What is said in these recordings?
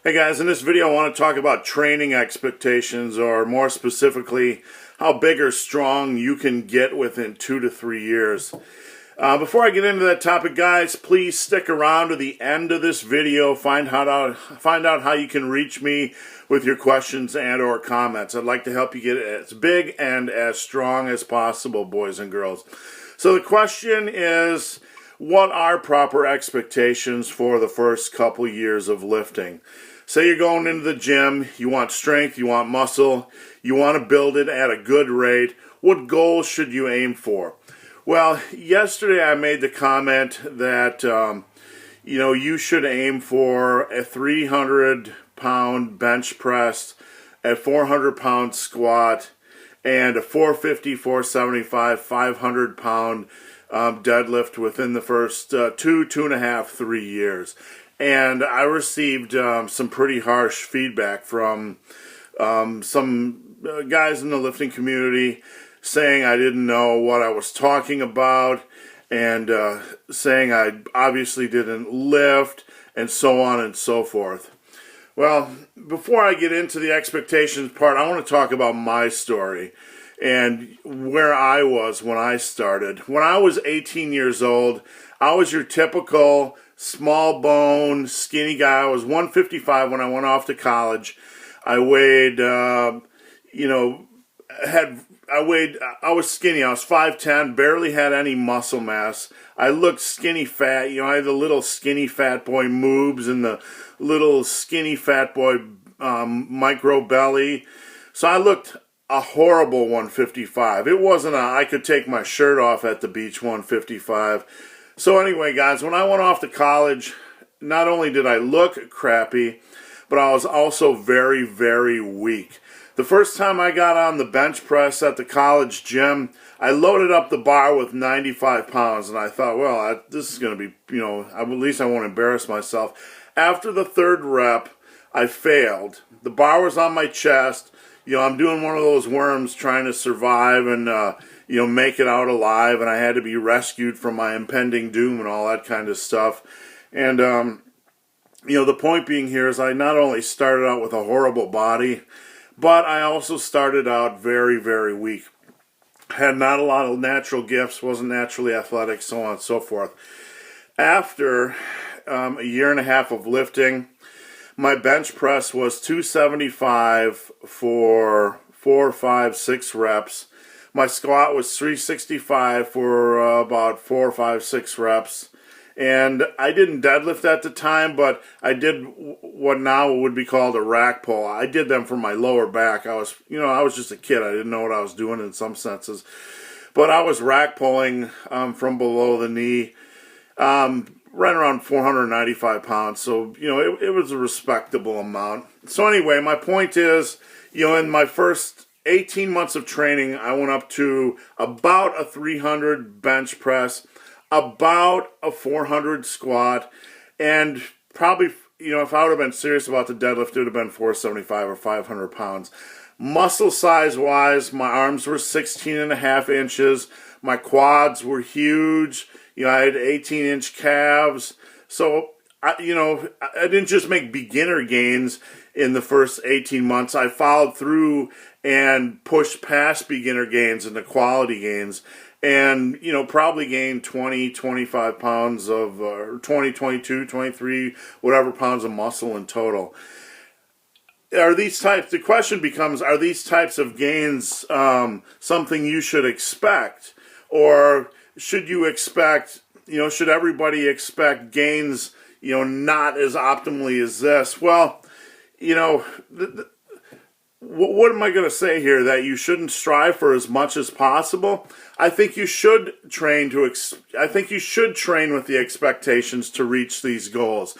Hey guys, in this video I want to talk about training expectations, or more specifically, how big or strong you can get within 2 to 3 years. Before I get into that topic, guys, please stick around to the end of this video. Find out how you can reach me with your questions and or comments. I'd like to help you get as big and as strong as possible, boys and girls. So the question is, what are proper expectations for the first couple years of lifting? Say you're going into the gym, you want strength, you want muscle, you want to build it at a good rate. What goals should you aim for? Well, yesterday I made the comment that you should aim for a 300-pound bench press, a 400-pound squat, and a 450, 475, 500-pound deadlift within the first 2.5, 3 years. And I received some pretty harsh feedback from some guys in the lifting community saying I didn't know what I was talking about, and saying I obviously didn't lift, and so on and so forth. Well, before I get into the expectations part, I want to talk about my story and where I was when I started. When I was 18 years old, I was your typical small bone, skinny guy. I was 155 when I went off to college. I weighed, I was skinny. I was 5'10", barely had any muscle mass. I looked skinny fat. I had the little skinny fat boy moves and the little skinny fat boy micro belly. So I looked a horrible 155. It wasn't I could take my shirt off at the beach 155. So anyway, guys, when I went off to college, not only did I look crappy, but I was also very, very weak. The first time I got on the bench press at the college gym, I loaded up the bar with 95 pounds, and I thought, well, this is going to be, at least I won't embarrass myself. After the third rep, I failed. The bar was on my chest. I'm doing one of those worms trying to survive and, make it out alive, and I had to be rescued from my impending doom and all that kind of stuff. And, the point being here is I not only started out with a horrible body, but I also started out very, very weak. Had not a lot of natural gifts, wasn't naturally athletic, so on and so forth. After a year and a half of lifting, my bench press was 275 for 4, 5, 6 reps. My squat was 365 for about 4, 5, 6 reps. And I didn't deadlift at the time, but I did what now would be called a rack pull. I did them for my lower back. I was just a kid. I didn't know what I was doing in some senses. But I was rack pulling from below the knee, right around 495 pounds. So, it was a respectable amount. So anyway, my point is, in my first 18 months of training, I went up to about a 300 bench press, about a 400 squat, and probably, if I would have been serious about the deadlift, it would have been 475 or 500 pounds. Muscle size wise, my arms were 16.5 inches. My quads were huge. I had 18-inch calves. So, I didn't just make beginner gains in the first 18 months. I followed through and pushed past beginner gains into quality gains. And, probably gained 20, 25 pounds of, 20, 22, 23, whatever pounds of muscle in total. The question becomes, are these types of gains something you should expect? Or should you expect, should everybody expect gains, not as optimally as this? Well, what am I going to say here? That you shouldn't strive for as much as possible? I think you should train with the expectations to reach these goals.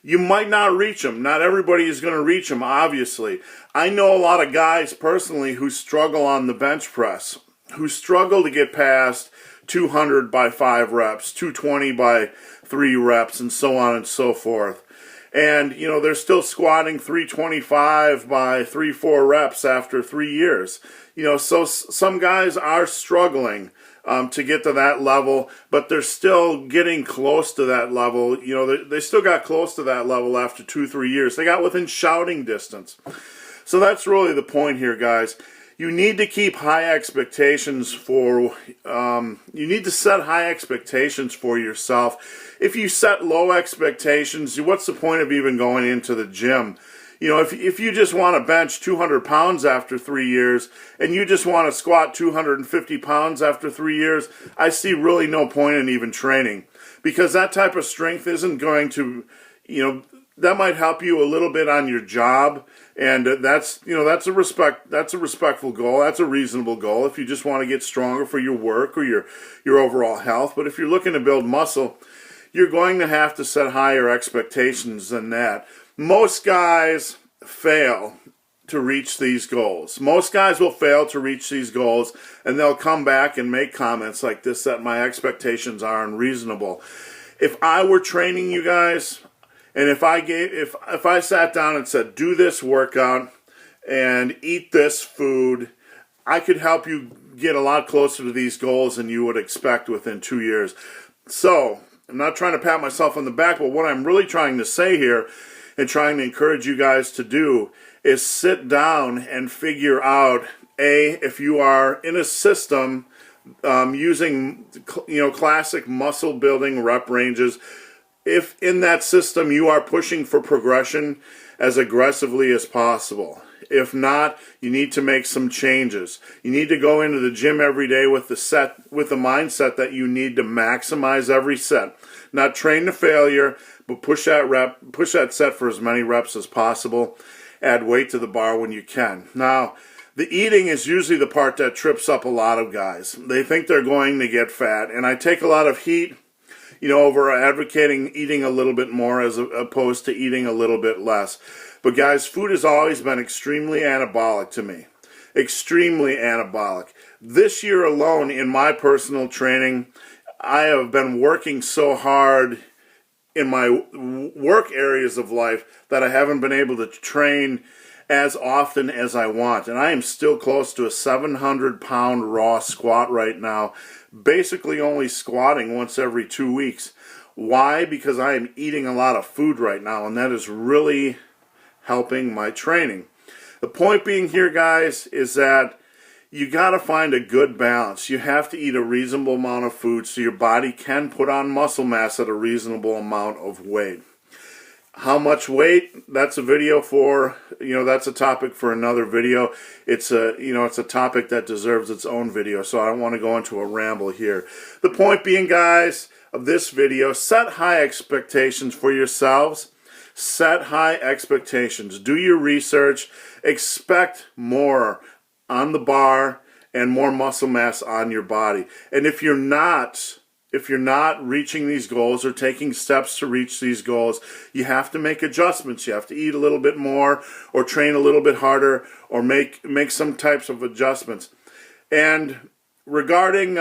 You might not reach them. Not everybody is going to reach them, obviously. I know a lot of guys personally who struggle on the bench press, who struggle to get past 200 by 5 reps, 220 by 3 reps, and so on and so forth. And, they're still squatting 325 by 3, 4 reps after 3 years. So some guys are struggling to get to that level, but they're still getting close to that level. You know, they still got close to that level after 2-3 years. They got within shouting distance. So that's really the point here, guys. You need to keep high expectations for, you need to set high expectations for yourself. If you set low expectations, what's the point of even going into the gym? You know, if you just want to bench 200 pounds after 3 years, and you just want to squat 250 pounds after 3 years, I see really no point in even training. Because that type of strength isn't going to, you know, that might help you a little bit on your job, and that's a respectful goal. That's a reasonable goal if you just want to get stronger for your work or your overall health. But if you're looking to build muscle, you're going to have to set higher expectations than that. Most guys fail to reach these goals. Most guys will fail to reach these goals, and they'll come back and make comments like this, that my expectations are unreasonable. If I were training you guys, and if I sat down and said, do this workout and eat this food, I could help you get a lot closer to these goals than you would expect within 2 years. So, I'm not trying to pat myself on the back, but what I'm really trying to say here and trying to encourage you guys to do is sit down and figure out, if you are in a system using, you know, classic muscle building rep ranges, if in that system you are pushing for progression as aggressively as possible. If not, you need to make some changes. You need to go into the gym every day with the mindset that you need to maximize every set. Not train to failure, but push that set for as many reps as possible. Add weight to the bar when you can. Now, the eating is usually the part that trips up a lot of guys. They think they're going to get fat, and I take a lot of heat, you know, over advocating eating a little bit more as opposed to eating a little bit less. But guys, food has always been extremely anabolic to me. Extremely anabolic. This year alone, in my personal training, I have been working so hard in my work areas of life that I haven't been able to train as often as I want. And I am still close to a 700-pound raw squat right now, basically only squatting once every 2 weeks. Why? Because I am eating a lot of food right now, and that is really helping my training. The point being here, guys, is that you got to find a good balance. You have to eat a reasonable amount of food so your body can put on muscle mass at a reasonable amount of weight. How much weight? That's a video for, you know, that's a topic for another video. It's a topic that deserves its own video, so I don't want to go into a ramble here. The point being, guys, of this video, set high expectations for yourselves. Set high expectations. Do your research. Expect more on the bar and more muscle mass on your body. And if you're not reaching these goals or taking steps to reach these goals, you have to make adjustments. You have to eat a little bit more or train a little bit harder or make some types of adjustments. And regarding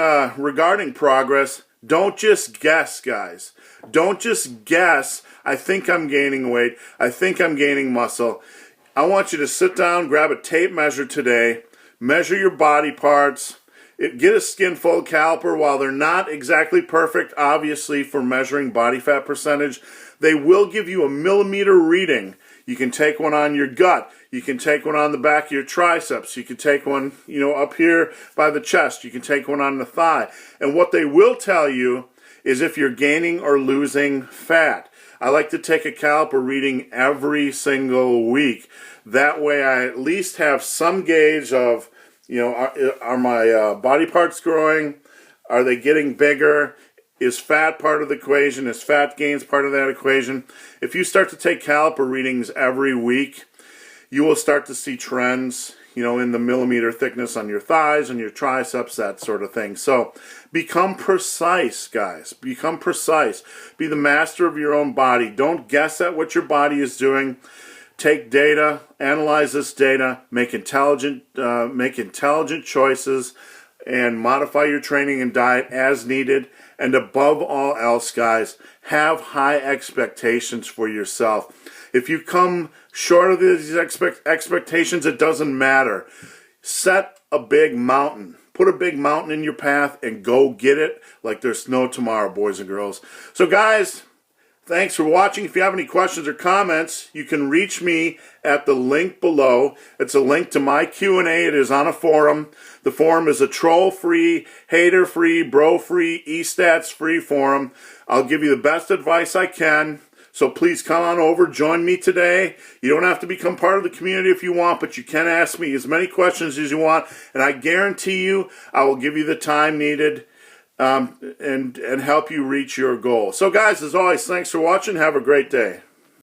progress, don't just guess, guys. Don't just guess, I think I'm gaining weight, I think I'm gaining muscle. I want you to sit down, grab a tape measure today, measure your body parts, get a skin fold caliper. While they're not exactly perfect, obviously, for measuring body fat percentage, they will give you a millimeter reading. You can take one on your gut. You can take one on the back of your triceps. You can take one, you know, up here by the chest. You can take one on the thigh. And what they will tell you is if you're gaining or losing fat. I like to take a caliper reading every single week. That way I at least have some gauge of, you know, are my body parts growing? Are they getting bigger? Is fat part of the equation? Is fat gains part of that equation? If you start to take caliper readings every week, you will start to see trends, you know, in the millimeter thickness on your thighs and your triceps, that sort of thing. So become precise, guys. Become precise. Be the master of your own body. Don't guess at what your body is doing. Take data, analyze this data, make intelligent choices, and modify your training and diet as needed. And above all else, guys, have high expectations for yourself. If you come short of these expectations, it doesn't matter. Set a big mountain. put a big mountain in your path and go get it like there's no tomorrow, boys and girls. So guys, thanks for watching. If you have any questions or comments, you can reach me at the link below. It's a link to my Q&A. It is on a forum. The forum is a troll-free, hater-free, bro-free, e-stats-free forum. I'll give you the best advice I can. So please come on over, join me today. You don't have to become part of the community if you want, but you can ask me as many questions as you want, and I guarantee you I will give you the time needed and help you reach your goal. So guys, as always, thanks for watching. Have a great day.